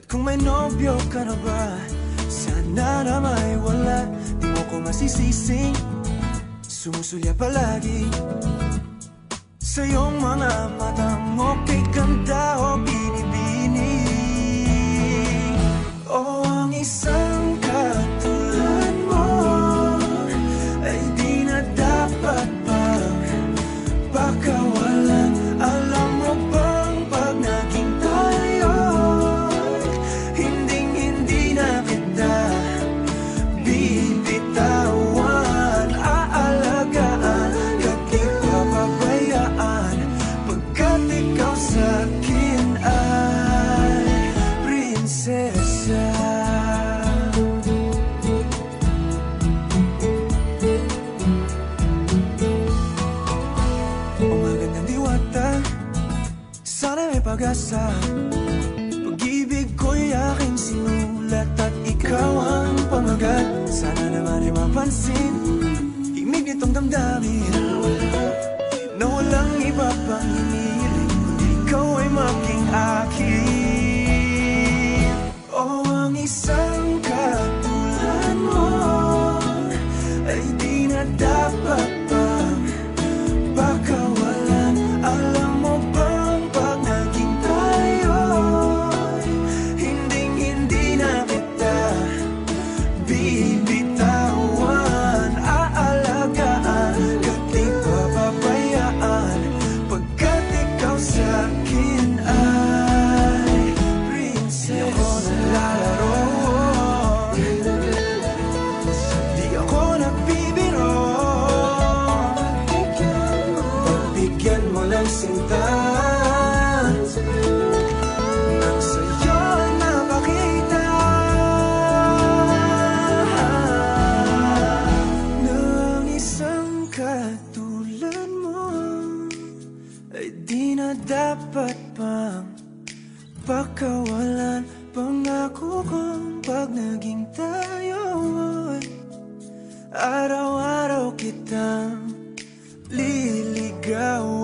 Kung may nobyo ka na ba, sana na may wala. Di mo ko masisising, sumusulya palagi sa iyong mga mata mo. Kay ganda o binibini, o ang isang katulad mo ay di na dapat pang pakawalan. Alam mo bang pag naging tayo, hinding-hindi na kita bibitawan. Aalagaan ka't di papabayaan, pagkat ikaw sa'kin ay prinsesa. Umagat ng diwata, sana may pag-asa. Pag-ibig ko'y aking sinulat at ikaw ang pamagat. Sana naman ay mapansin himig nitong damdamin na walang iba pang hinihiling kundi ikaw ay maging akin. O ang isang katulad mo ay di na dapat pang pakawalan. Alam mo bang pag naging tayo, hinding-hindi na kita bibitawan. Aalagaan ka't di papabayaan, pagkat ikaw sa'kin ay prinsesa. Di ako naglalaro, di ako nagbibiro. Pagbigyan mo ng sinta, nang sa'yo napakita ng isang katulad mo ay di na dapat pang pakawalan. Pangako kong pag naging tayo, araw-araw kitang liligawan.